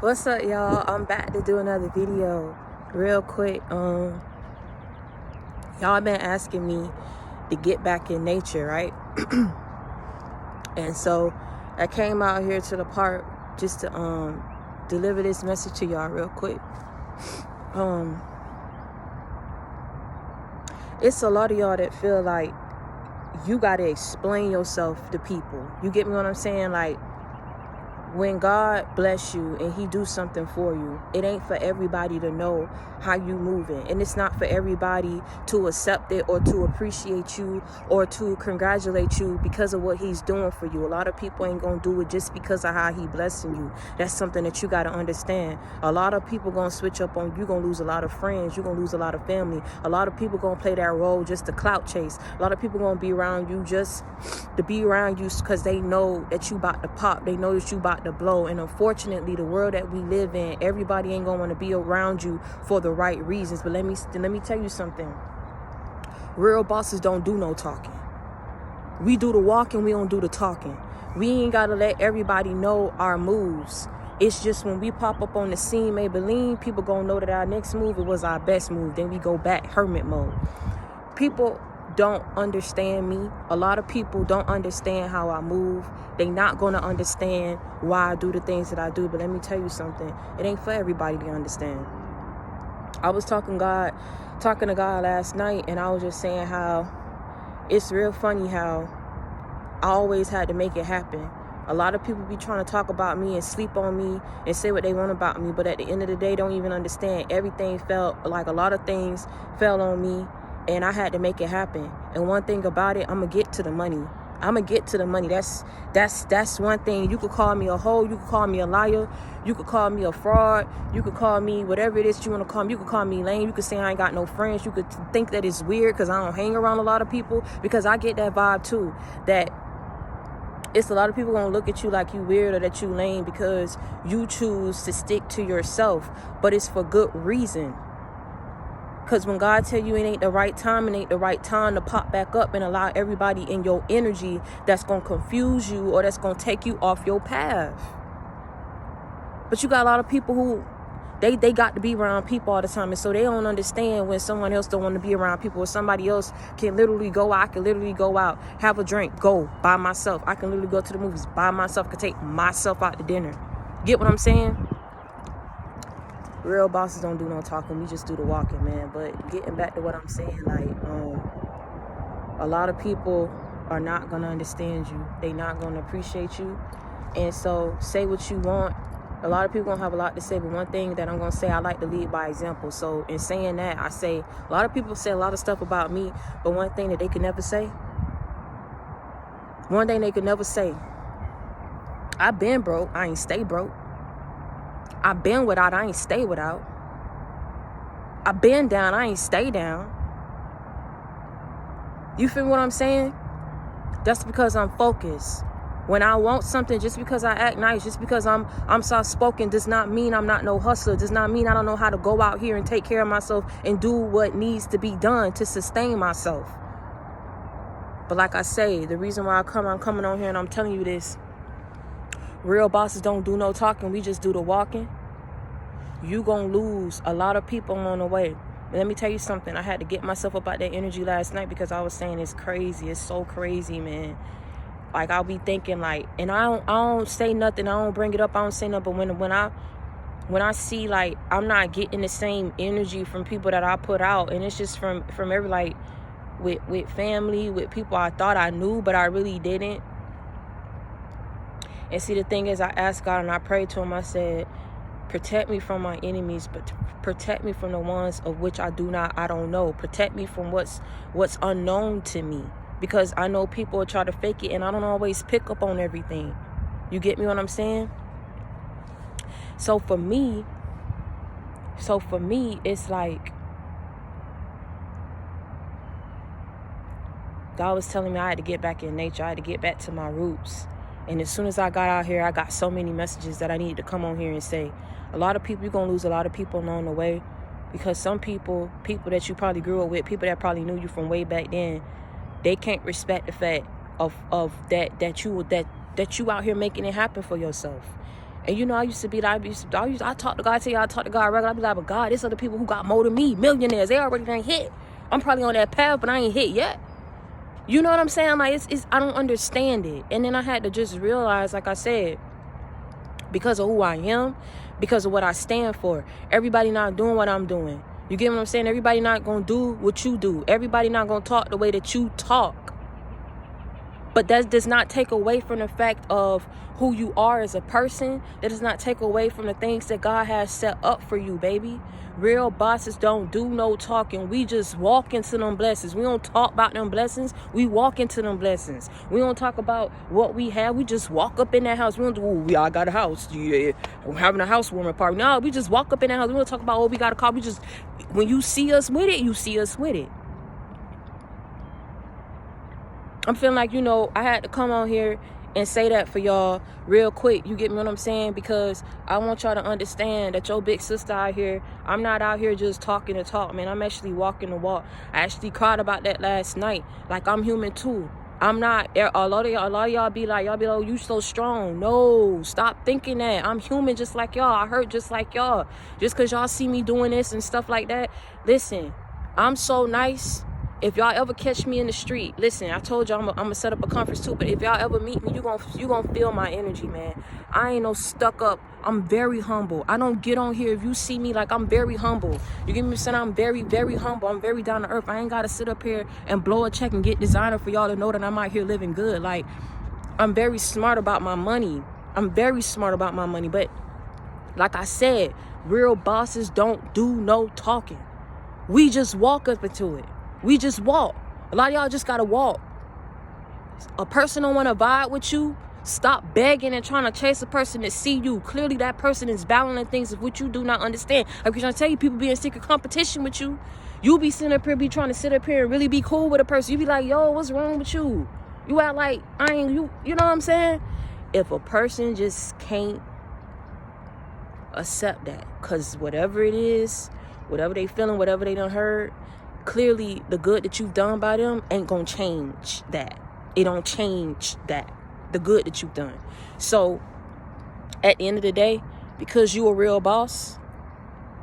What's up, y'all? I'm back to do another video real quick. Y'all been asking me to get back in nature, right? And so I came out here to the park just to deliver this message to y'all real quick. It's a lot of y'all that feel like you gotta explain yourself to people. You get me what I'm saying? Like, when God bless you and he do something for you, it ain't for everybody to know how you moving. And it's not for everybody to accept it or to appreciate you or to congratulate you because of what he's doing for you. A lot of people ain't gonna do it just because of how he blessing you. That's something that you gotta understand. A lot of people gonna switch up on you. Gonna lose a lot of friends. You're gonna lose a lot of family. A lot of people gonna play that role just to clout chase. A lot of people gonna be around you just to be around you because they know that you about to pop. They know that you about to blow. And unfortunately, the world that we live in, everybody ain't gonna want to be around you for the right reasons. But let me tell you something. Real bosses don't do no talking. We do the walking, we don't do the talking. We ain't gotta let everybody know our moves. It's just when we pop up on the scene, Maybelline, people gonna know that our next move, it was our best move. Then we go back hermit mode. People don't understand me. A lot of people don't understand how I move. They not gonna understand why I do the things that I do. But let me tell you something. It ain't for everybody to understand. I was talking to God last night, and I was just saying how it's real funny how I always had to make it happen. A lot of people be trying to talk about me and sleep on me and say what they want about me, but at the end of the day, don't even understand. Everything felt like a lot of things fell on me, and I had to make it happen. And one thing about it, I'm gonna get to the money. I'm gonna get to the money. That's one thing. You could call me a hoe. You could call me a liar. You could call me a fraud. You could call me whatever it is you want to call me. You could call me lame. You could say I ain't got no friends. You could think that it's weird because I don't hang around a lot of people, because I get that vibe too. That it's a lot of people gonna look at you like you weird or that you lame because you choose to stick to yourself, but it's for good reason. Because when God tell you it ain't the right time, it ain't the right time to pop back up and allow everybody in your energy that's going to confuse you or that's going to take you off your path. But you got a lot of people who, they got to be around people all the time. And so they don't understand when someone else don't want to be around people, or somebody else can literally go out. I can literally go out, have a drink, go by myself. I can literally go to the movies by myself, can take myself out to dinner. Get what I'm saying? Real bosses don't do no talking. We just do the walking, man. But getting back to what I'm saying, like, a lot of people are not going to understand you. They not going to appreciate you. And so say what you want. A lot of people going to have a lot to say. But one thing that I'm going to say, I like to lead by example. So in saying that, I say, a lot of people say a lot of stuff about me. But one thing that they could never say, I've been broke. I ain't stay broke. I've been without, I ain't stay without. I've been down, I ain't stay down. You feel what I'm saying? That's because I'm focused. When I want something, just because I act nice, just because I'm soft-spoken, does not mean I'm not no hustler. Does not mean I don't know how to go out here and take care of myself and do what needs to be done to sustain myself. But like I say, the reason why I'm coming on here and I'm telling you this, real bosses don't do no talking. We just do the walking. You gonna lose a lot of people on the way. And let me tell you something. I had to get myself up out that energy last night because I was saying it's crazy. It's so crazy, man. Like, I'll be thinking like, and I don't say nothing. I don't bring it up. I don't say nothing. But when I see like I'm not getting the same energy from people that I put out, and it's just from every, like, with family, with people I thought I knew but I really didn't. And see, the thing is, I asked God and I prayed to him. I said, protect me from my enemies, but protect me from the ones of which I don't know. Protect me from what's unknown to me. Because I know people will try to fake it, and I don't always pick up on everything. You get me what I'm saying? So for me, it's like God was telling me I had to get back in nature. I had to get back to my roots. And as soon as I got out here, I got so many messages that I needed to come on here and say. A lot of people, you're going to lose a lot of people along the way, because some people that you probably grew up with, people that probably knew you from way back then, they can't respect the fact of that you out here making it happen for yourself. And you know, I used to be like, I talk to God, I tell you I talk to God regular. I be like, but God, there's other people who got more than me, millionaires. They already done hit. I'm probably on that path, but I ain't hit yet. You know what I'm saying? Like, it's I don't understand it. And then I had to just realize, like I said, because of who I am, because of what I stand for, everybody not doing what I'm doing. You get what I'm saying? Everybody not going to do what you do. Everybody not going to talk the way that you talk. But that does not take away from the fact of who you are as a person. That does not take away from the things that God has set up for you, baby. Real bosses don't do no talking. We just walk into them blessings. We don't talk about them blessings. We walk into them blessings. We don't talk about what we have. We just walk up in that house. We don't do, I got a house. Yeah, I'm having a housewarming party. No, we just walk up in that house. We don't talk about, we got a car. We just, when you see us with it, you see us with it. I'm feeling like, you know, I had to come on here and say that for y'all real quick. You get me what I'm saying? Because I want y'all to understand that your big sister out here, I'm not out here just talking to talk, man. I'm actually walking the walk. I actually cried about that last night. Like, I'm human too. I'm not, a lot of y'all be like, oh, you so strong. No, stop thinking that. I'm human just like y'all. I hurt just like y'all. Just because y'all see me doing this and stuff like that. Listen, I'm so nice. If y'all ever catch me in the street, listen, I told y'all I'm gonna set up a conference too, but if y'all ever meet me, you gonna feel my energy, man. I ain't no stuck up. I'm very humble. I don't get on here. If you see me, like, I'm very humble. You get me saying? I'm very, very humble. I'm very down to earth. I ain't gotta sit up here and blow a check and get designer for y'all to know that I'm out here living good. Like, I'm very smart about my money. But like I said, real bosses don't do no talking. We just walk up into it. We just walk. A lot of y'all just gotta walk. A person don't want to vibe with you. Stop begging and trying to chase a person to see you. Clearly that person is battling things of which you do not understand. I'm trying to tell you, people be in secret competition with you. You be sitting up here, be trying to sit up here and really be cool with a person. You be like, yo, what's wrong with you? You act like I ain't you. You know what I'm saying? If a person just can't accept that, because whatever it is, whatever they feeling, whatever they done heard, clearly the good that you've done by them ain't gonna change that. It don't change that, the good that you've done. So at the end of the day, because you a real boss,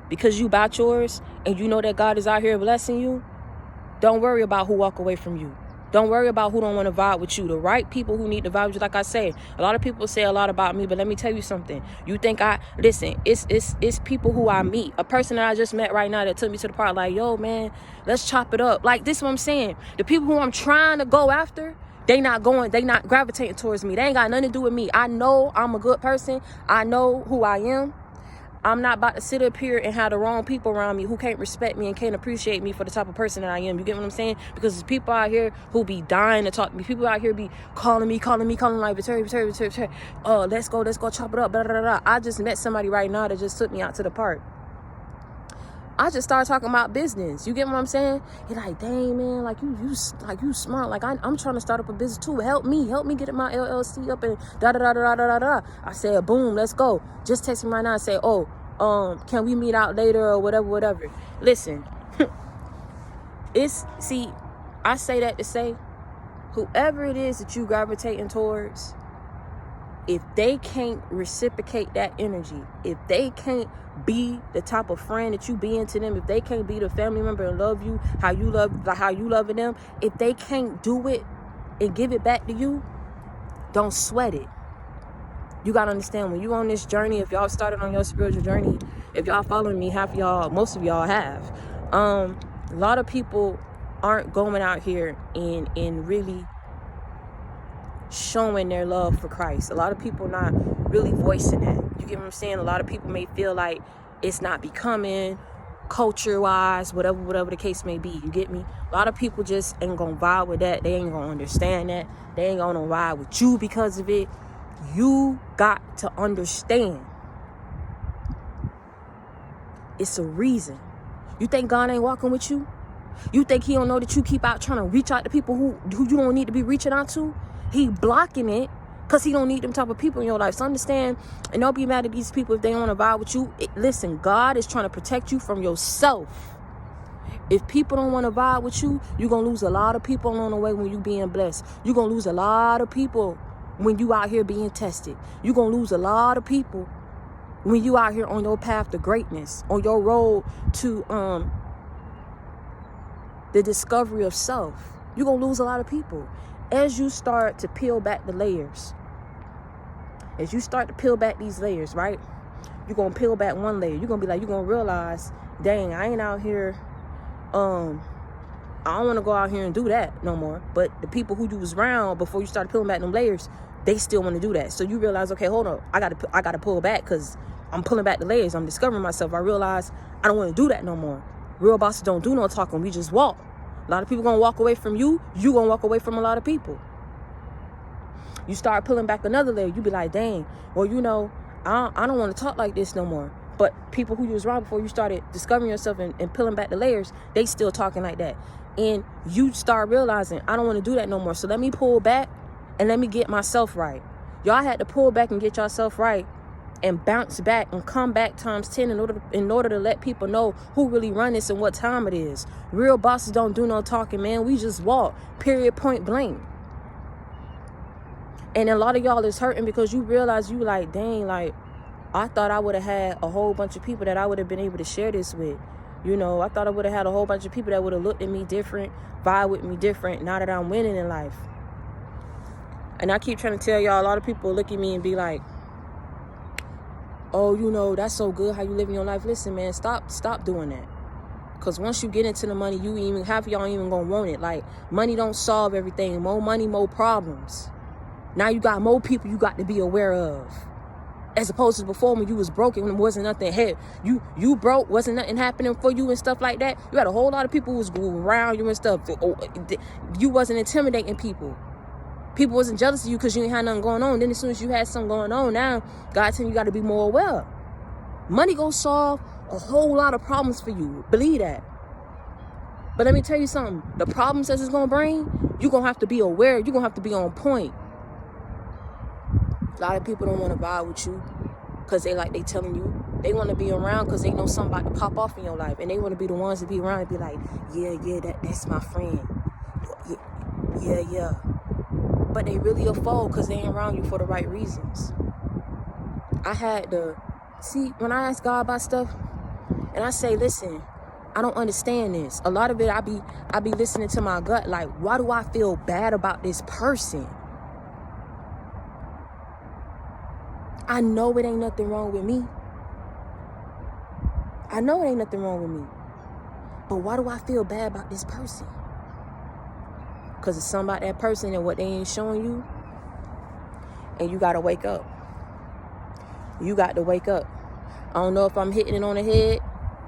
because you about yours, and you know that God is out here blessing you, don't worry about who walk away from you. Don't worry about who don't want to vibe with you. The right people who need to vibe with you. Like I say, a lot of people say a lot about me, but let me tell you something. You think listen, it's people who I meet. A person that I just met right now that took me to the park, like, yo, man, let's chop it up. Like, this is what I'm saying. The people who I'm trying to go after, they not gravitating towards me. They ain't got nothing to do with me. I know I'm a good person. I know who I am. I'm not about to sit up here and have the wrong people around me who can't respect me and can't appreciate me for the type of person that I am. You get what I'm saying? Because there's people out here who be dying to talk to me. People out here be calling like, Victoria, let's go chop it up. Blah, blah, blah. I just met somebody right now that just took me out to the park. I just started talking about business. You get what I'm saying? You're like, dang, man, like you smart. Like, I'm trying to start up a business too. Help me get my LLC up and da. I said, boom, let's go. Just text me right now and say, can we meet out later or whatever. Listen, I say that to say, whoever it is that you gravitating towards, if they can't reciprocate that energy, if they can't be the type of friend that you being to them, if they can't be the family member and love you how you loving them, if they can't do it and give it back to you, don't sweat it. You gotta understand, when you on this journey, if y'all started on your spiritual journey, if y'all following me, most of y'all have. A lot of people aren't going out here and really showing their love for Christ. A lot of people not really voicing that. You get what I'm saying? A lot of people may feel like it's not becoming culture-wise, whatever the case may be. You get me? A lot of people just ain't gonna vibe with that. They ain't gonna understand that. They ain't gonna ride with you because of it. You got to understand. It's a reason. You think God ain't walking with you? You think he don't know that you keep out trying to reach out to people who you don't need to be reaching out to? He blocking it because he don't need them type of people in your life. So understand, and don't be mad at these people if they don't want to vibe with you. Listen, God is trying to protect you from yourself. If people don't want to vibe with you, you're going to lose a lot of people along the way when you being blessed. You're going to lose a lot of people when you out here being tested. You're going to lose a lot of people when you out here on your path to greatness, on your road to the discovery of self. You're going to lose a lot of people. As you start to peel back the layers, as you start to peel back these layers, right? You're going to peel back one layer. You're going to be like, you're going to realize, dang, I ain't out here, I don't want to go out here and do that no more. But the people who you was around before you started peeling back them layers, they still want to do that. So you realize, okay, hold up, I got to pull back because I'm pulling back the layers. I'm discovering myself. I realize I don't want to do that no more. Real bosses don't do no talking. We just walk. A lot of people going to walk away from you. You going to walk away from a lot of people. You start pulling back another layer. You be like, dang, well, you know, I don't want to talk like this no more. But people who you was around before you started discovering yourself and peeling back the layers, they still talking like that. And you start realizing, I don't want to do that no more. So let me pull back and let me get myself right. Y'all had to pull back and get yourself right and bounce back and come back times 10 in order to let people know who really run this and what time it is. Real bosses don't do no talking, man. We just walk, period, point blank. And a lot of y'all is hurting because you realize you like, dang, like, I thought I would have had a whole bunch of people that I would have been able to share this with. You know, I thought I would have had a whole bunch of people that would have looked at me different, vibe with me different, now that I'm winning in life. And I keep trying to tell y'all, a lot of people look at me and be like, oh, you know, that's so good how you living your life. Listen, man, stop doing that. Because once you get into the money, half of y'all even gonna want it. Like, money don't solve everything. More money, more problems. Now you got more people you got to be aware of. As opposed to before when you was broken, when there wasn't nothing ahead. You broke, wasn't nothing happening for you and stuff like that. You had a whole lot of people who was around you and stuff. You wasn't intimidating people. People wasn't jealous of you because you ain't had nothing going on. Then as soon as you had something going on, now God telling you got to be more aware. Money gonna solve a whole lot of problems for you. Believe that. But let me tell you something. The problems that it's gonna bring, you're gonna have to be aware. You're gonna have to be on point. A lot of people don't want to vibe with you because they telling you. They want to be around because they know somebody to pop off in your life. And they want to be the ones to be around and be like, yeah, that's my friend. Yeah. But they really a foe because they ain't around you for the right reasons. I had to see when I ask God about stuff and I say, listen, I don't understand this. A lot of it I be listening to my gut, like, why do I feel bad about this person? I know it ain't nothing wrong with me. I know it ain't nothing wrong with me. But why do I feel bad about this person? Because it's something about that person and what they ain't showing you. And you got to wake up. You got to wake up. I don't know if I'm hitting it on the head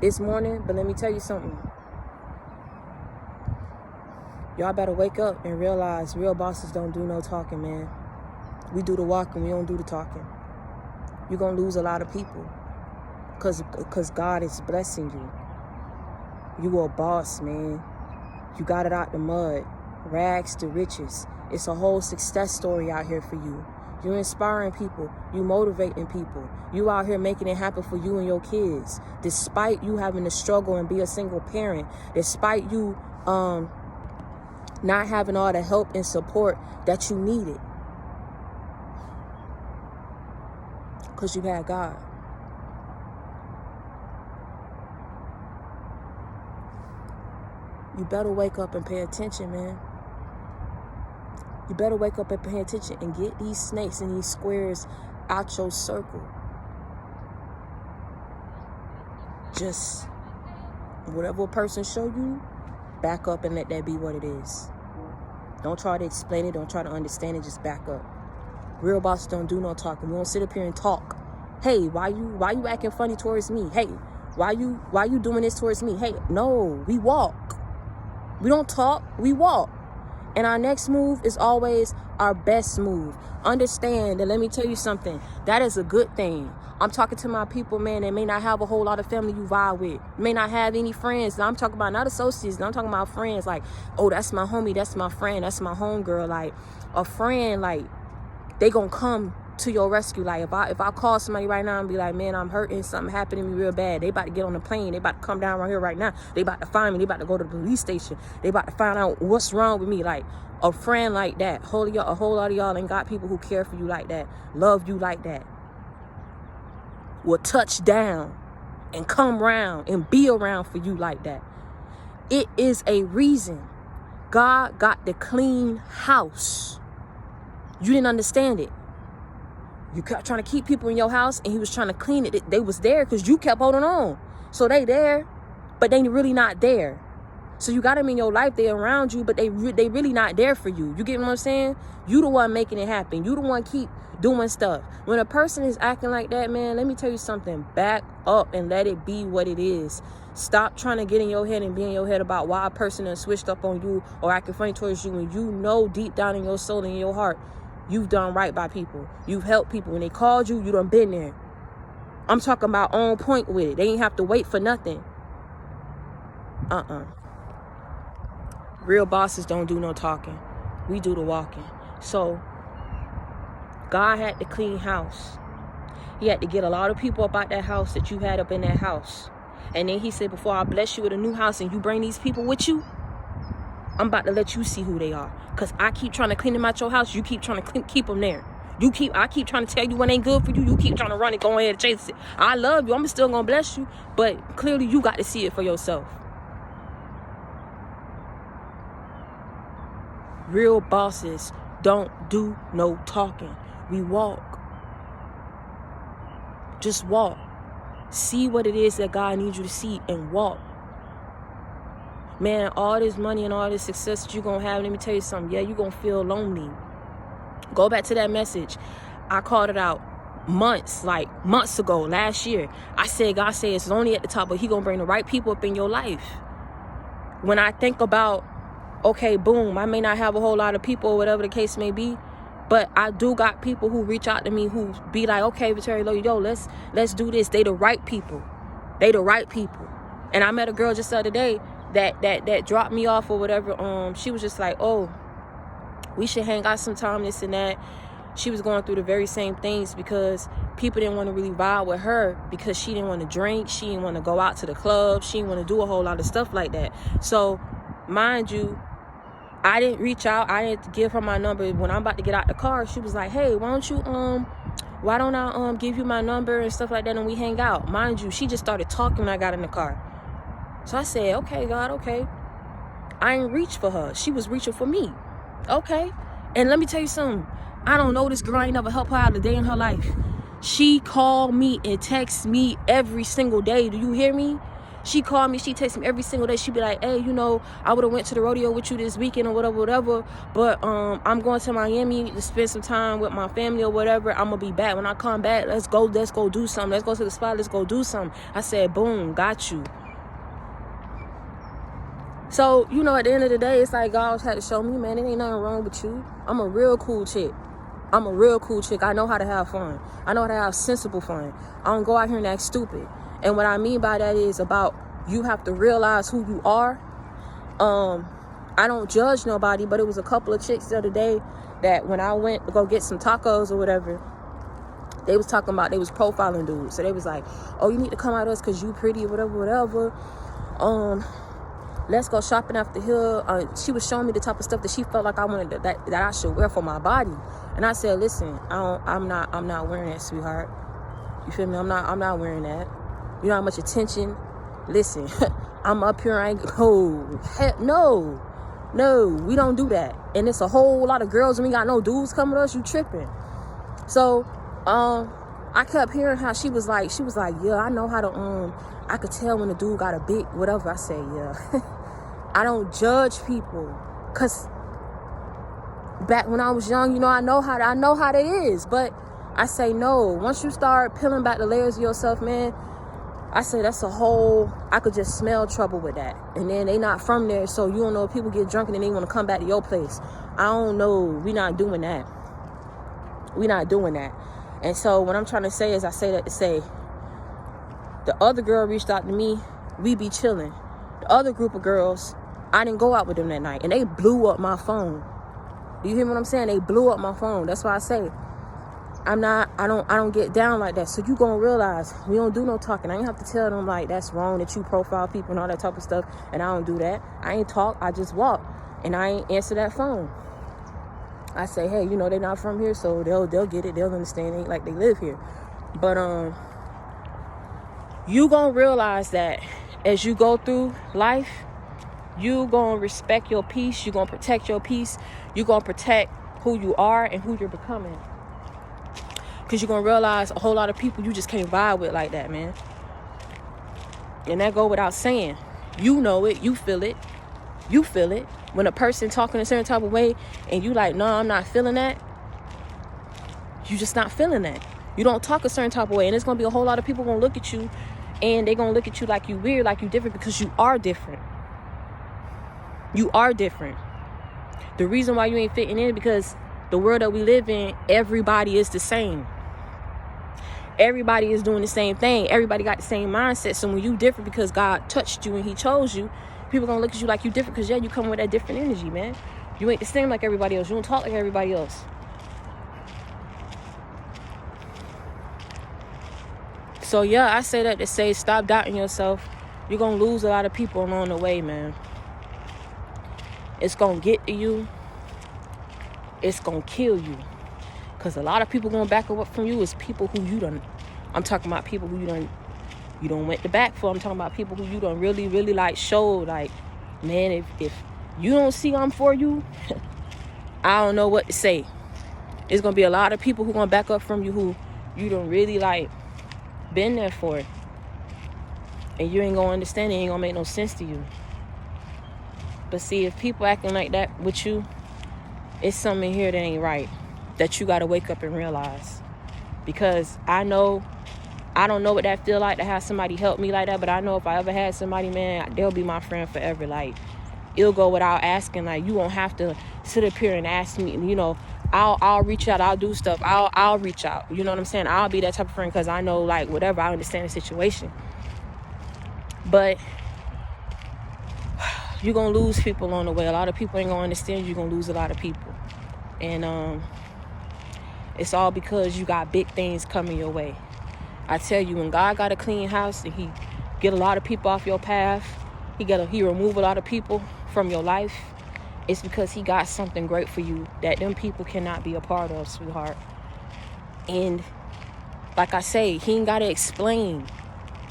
this morning, but let me tell you something. Y'all better wake up and realize real bosses don't do no talking, man. We do the walking, we don't do the talking. You're going to lose a lot of people because God is blessing you. You a boss, man. You got it out the mud. Rags to riches. It's a whole success story out here for you. You're inspiring people. You motivating people. You out here making it happen for you and your kids. Despite you having to struggle and be a single parent. Despite you not having all the help and support that you needed. Because you had God. You better wake up and pay attention, man. You better wake up and pay attention and get these snakes and these squares out your circle. Just whatever a person show you, back up and let that be what it is. Don't try to explain it. Don't try to understand it. Just back up. Real bosses don't do no talking. We don't sit up here and talk. Hey, why you acting funny towards me? Hey, why you doing this towards me? Hey, no, we walk. We don't talk, we walk. And our next move is always our best move. Understand that, let me tell you something. That is a good thing. I'm talking to my people, man, that may not have a whole lot of family you vibe with. May not have any friends. I'm talking about not associates. I'm talking about friends. Like, oh, that's my homie. That's my friend. That's my homegirl. Like, a friend, like, they gonna come to your rescue. Like if I call somebody right now and be like, man, I'm hurting, something happened to me real bad, they about to get on the plane, they about to come down right here right now, they about to find me, they about to go to the police station, they about to find out what's wrong with me. Like a friend like that, a whole lot of y'all ain't got people who care for you like that, love you like that, will touch down and come around and be around for you like that. It is a reason God got the clean house. You didn't understand it. You kept trying to keep people in your house, and he was trying to clean it. They was there because you kept holding on. So they there, but they really not there. So you got them in your life, they around you, but they really not there for you. You get what I'm saying? You the one making it happen. You the one keep doing stuff. When a person is acting like that, man, let me tell you something. Back up and let it be what it is. Stop trying to get in your head and be in your head about why a person has switched up on you or acting funny towards you, when you know deep down in your soul and in your heart, you've done right by people. You've helped people. When they called you, you done been there. I'm talking about on point with it. They ain't have to wait for nothing. Real bosses don't do no talking. We do the walking. So God had to clean house. He had to get a lot of people up out that house that you had up in that house. And then he said, before I bless you with a new house and you bring these people with you, I'm about to let you see who they are. Because I keep trying to clean them out your house. You keep trying to keep them there. I keep trying to tell you what ain't good for you. You keep trying to run it, go ahead and chase it. I love you. I'm still going to bless you. But clearly you got to see it for yourself. Real bosses don't do no talking. We walk. Just walk. See what it is that God needs you to see and walk. Man, all this money and all this success that you're going to have, let me tell you something. Yeah, you're going to feel lonely. Go back to that message. I called it out months ago, last year. I said, God said it's only at the top, but he going to bring the right people up in your life. When I think about, okay, boom, I may not have a whole lot of people or whatever the case may be, but I do got people who reach out to me who be like, okay, Victoria, yo, let's do this. They the right people. They the right people. And I met a girl just the other day that dropped me off or whatever. She was just like, oh, we should hang out sometime, this and that. She was going through the very same things because people didn't want to really vibe with her because she didn't want to drink. She didn't want to go out to the club. She didn't want to do a whole lot of stuff like that. So, mind you, I didn't reach out. I didn't give her my number. When I'm about to get out the car, she was like, hey, why don't I give you my number and stuff like that and we hang out? Mind you, she just started talking when I got in the car. So I said, okay, God, okay. I ain't reach for her. She was reaching for me. Okay. And let me tell you something. I don't know this girl. I ain't never helped her out a day in her life. She called me and texted me every single day. Do you hear me? She called me, she texted me every single day. She'd be like, hey, I would have went to the rodeo with you this weekend or whatever. But I'm going to Miami to spend some time with my family or whatever. I'm going to be back. When I come back, let's go do something. Let's go to the spot. Let's go do something. I said, boom, got you. So, at the end of the day, it's like God had to show me, man, it ain't nothing wrong with you. I'm a real cool chick. I know how to have fun. I know how to have sensible fun. I don't go out here and act stupid. And what I mean by that is about you have to realize who you are. I don't judge nobody, but it was a couple of chicks the other day that when I went to go get some tacos or whatever, they was talking about, they was profiling dudes. So they was like, oh, you need to come out of us because you pretty or whatever. Let's go shopping after here. She was showing me the type of stuff that she felt like I wanted that I should wear for my body. And I said, listen, I'm not wearing that, sweetheart. You feel me? I'm not wearing that. You know how much attention? Listen, I'm up here. No, we don't do that. And it's a whole lot of girls and we got no dudes coming to us. You tripping? So, I kept hearing how she was like, yeah, I know how to, I could tell when a dude got a big whatever. I say, yeah. I don't judge people. Cause back when I was young, I know how that is. But I say no. Once you start peeling back the layers of yourself, man, I say that's a whole, I could just smell trouble with that. And then they not from there, so you don't know if people get drunk and then they want to come back to your place. I don't know. We not doing that. And so what I'm trying to say is I say that to say the other girl reached out to me. We be chilling. The other group of girls, I didn't go out with them that night. And they blew up my phone. Do you hear what I'm saying? They blew up my phone. That's why I say I don't get down like that. So you gonna realize we don't do no talking. I ain't have to tell them like that's wrong that you profile people and all that type of stuff. And I don't do that. I ain't talk. I just walk, and I ain't answer that phone. I say, hey, you know, they're not from here, so they'll get it. They'll understand. It ain't like they live here. But you gonna realize that as you go through life, you gonna respect your peace. You gonna protect your peace. You gonna protect who you are and who you're becoming. Because you're going to realize a whole lot of people you just can't vibe with like that, man. And that go without saying. You know it. You feel it. You feel it. When a person talking a certain type of way and you like, no, I'm not feeling that. You just not feeling that. You don't talk a certain type of way. And there's going to be a whole lot of people going to look at you. And they're going to look at you like you weird, like you different. Because you are different. You are different. The reason why you ain't fitting in is because the world that we live in, everybody is the same. Everybody is doing the same thing. Everybody got the same mindset. So when you different because God touched you and he chose you, people gonna look at you like you different because, yeah, you come with that different energy, man. You ain't the same like everybody else. You don't talk like everybody else. So, yeah, I say that to say stop doubting yourself. You're gonna lose a lot of people along the way, man. It's gonna get to you. It's gonna kill you. Because a lot of people going back up from you is people who you done. I'm talking about people who you don't went to back for. I'm talking about people who you done really, really like showed like, man, if you don't see I'm for you, I don't know what to say. There's going to be a lot of people who going to back up from you who you done really like been there for. And you ain't going to understand it. Ain't going to make no sense to you. But see, if people acting like that with you, it's something here that ain't right. That you got to wake up and realize. Because I don't know what that feel like to have somebody help me like that, but I know if I ever had somebody, man, they'll be my friend forever. Like, it'll go without asking. Like, you won't have to sit up here and ask me. You know, I'll reach out. I'll do stuff. I'll reach out. You know what I'm saying? I'll be that type of friend because I know, like, whatever, I understand the situation. But you're going to lose people on the way. A lot of people ain't going to understand. You're going to lose a lot of people. And, it's all because you got big things coming your way. I tell you, when God got a clean house and he get a lot of people off your path, he remove a lot of people from your life, it's because he got something great for you that them people cannot be a part of, sweetheart. And like I say, he ain't got to explain.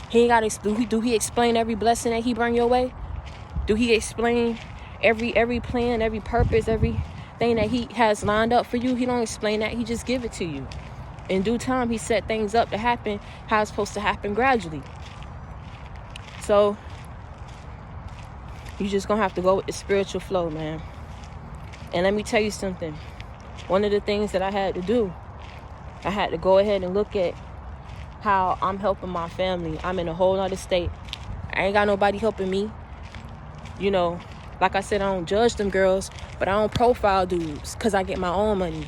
He ain't got to, do he explain every blessing that he bring your way? Do he explain every plan, every purpose, everything that he has lined up for you? He don't explain that. He just give it to you. In due time, he set things up to happen how it's supposed to happen gradually. So you just gonna have to go with the spiritual flow, man. And let me tell you something. One of the things that I had to do, I had to go ahead and look at how I'm helping my family. I'm in a whole other state. I ain't got nobody helping me. You know, like I said, I don't judge them girls, but I don't profile dudes because I get my own money.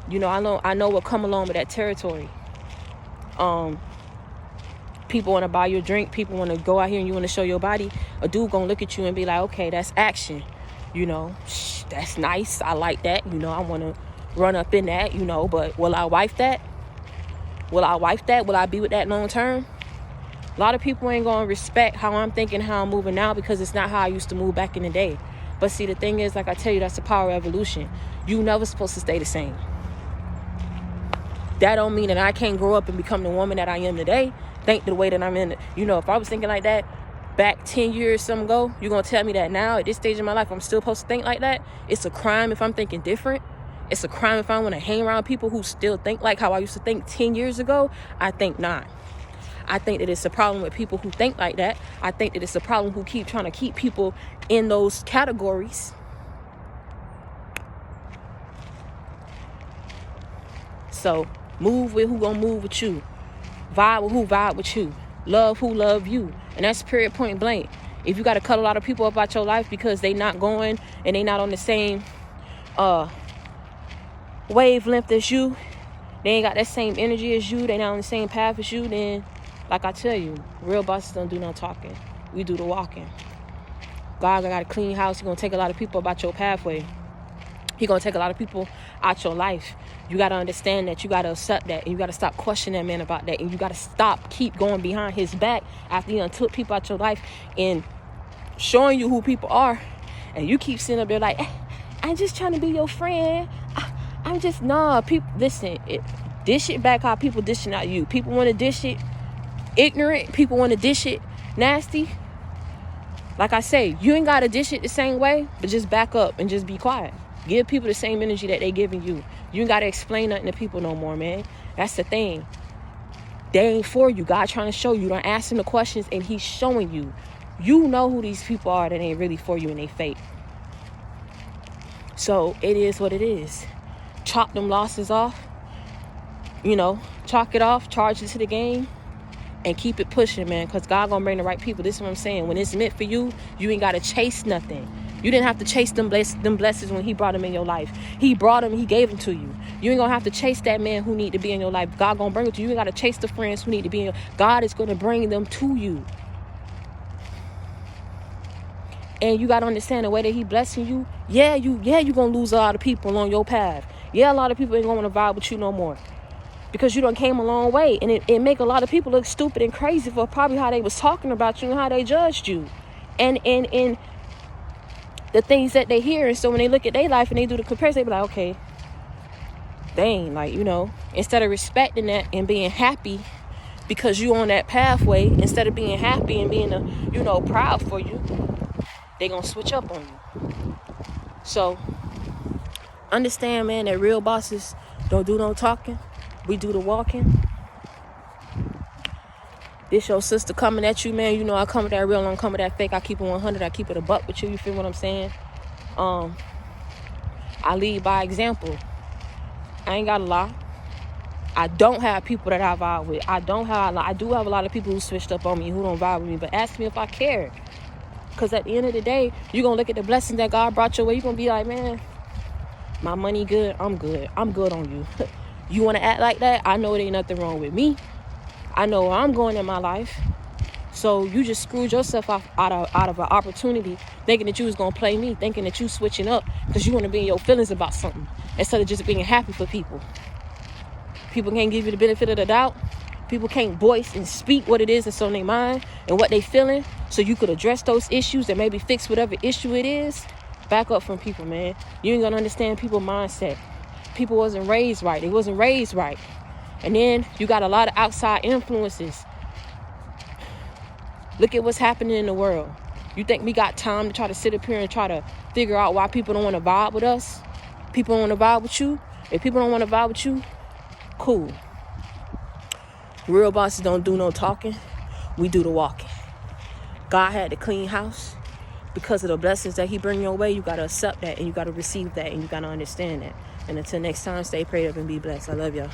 You know, I know what come along with that territory. People want to buy you a drink. People want to go out here and you want to show your body. A dude gonna look at you and be like, okay, that's action. You know, that's nice. I like that. You know, I want to run up in that, you know, but will I wife that? Will I be with that long term? A lot of people ain't going to respect how I'm thinking, how I'm moving now, because it's not how I used to move back in the day. But see, the thing is, like I tell you, that's the power of evolution. You never supposed to stay the same. That don't mean that I can't grow up and become the woman that I am today. Think the way that I'm in. You know, if I was thinking like that back 10 years some ago, you're going to tell me that now at this stage in my life, I'm still supposed to think like that? It's a crime if I'm thinking different. It's a crime if I want to hang around people who still think like how I used to think 10 years ago. I think not. I think that it's a problem with people who think like that. I think that it's a problem who keep trying to keep people in those categories. So move with who gonna move with you. Vibe with who vibe with you. Love who love you. And that's period, point blank. If you got to cut a lot of people up out your life because they not going and they not on the same wavelength as you, they ain't got that same energy as you, they not on the same path as you, then like I tell you, real bosses don't do no talking. We do the walking. God got a clean house. You're going to take a lot of people about your pathway. He gonna take a lot of people out your life. You gotta understand that. You gotta accept that. And you gotta stop questioning that man about that. And you gotta keep going behind his back after he done took people out your life and showing you who people are. And you keep sitting up there like, I'm just trying to be your friend. I'm just, nah, people, listen, dish it back how people dishing out you. People want to dish it ignorant. People want to dish it nasty. Like I say, you ain't got to dish it the same way, but just back up and just be quiet. Give people the same energy that they giving you. You ain't got to explain nothing to people no more, man. That's the thing. They ain't for you. God trying to show you. Don't ask him the questions and he's showing you. You know who these people are that ain't really for you and they fake. So it is what it is. Chop them losses off. Chalk it off. Charge it to the game. And keep it pushing, man, because God gonna bring the right people. This is what I'm saying. When it's meant for you, you ain't gotta chase nothing. You didn't have to chase them blessings when he brought them in your life. He brought them, he gave them to you. You ain't gonna have to chase that man who need to be in your life. God gonna bring it to you. You ain't gotta chase the friends who need to be in your life. God is gonna bring them to you. And you gotta understand the way that he blessing you. Yeah, you gonna lose a lot of people on your path. Yeah, a lot of people ain't gonna wanna vibe with you no more. Because you done came a long way. And it make a lot of people look stupid and crazy for probably how they was talking about you and how they judged you. And the things that they hear. And so when they look at their life and they do the comparison, they be like, okay, dang, like, instead of respecting that and being happy because you on that pathway, instead of being happy and being, proud for you, they gonna switch up on you. So understand, man, that real bosses don't do no talking. We do the walking. This your sister coming at you, man. I come with that real, I don't come with that fake. I keep it 100. I keep it a buck with you. You feel what I'm saying? I lead by example. I ain't got to lie. I don't have people that I vibe with. I do have a lot of people who switched up on me, who don't vibe with me. But ask me if I care. Because at the end of the day, you're going to look at the blessings that God brought your way. You're going to be like, man, my money good. I'm good. I'm good on you. You want to act like that? I know there ain't nothing wrong with me. I know where I'm going in my life. So you just screwed yourself out of an opportunity, thinking that you was going to play me, thinking that you switching up because you want to be in your feelings about something instead of just being happy for people. People can't give you the benefit of the doubt. People can't voice and speak what it is that's on their mind and what they feeling so you could address those issues and maybe fix whatever issue it is. Back up from people, man. You ain't going to understand people's mindset. People wasn't raised right. They wasn't raised right. And then you got a lot of outside influences. Look at what's happening in the world. You think we got time to try to sit up here and try to figure out why people don't want to vibe with us? People don't want to vibe with you? If people don't want to vibe with you, cool. Real bosses don't do no talking. We do the walking. God had to clean house. Because of the blessings that he bring your way, you got to accept that and you got to receive that and you got to understand that. And until next time, stay prayed up and be blessed. I love y'all.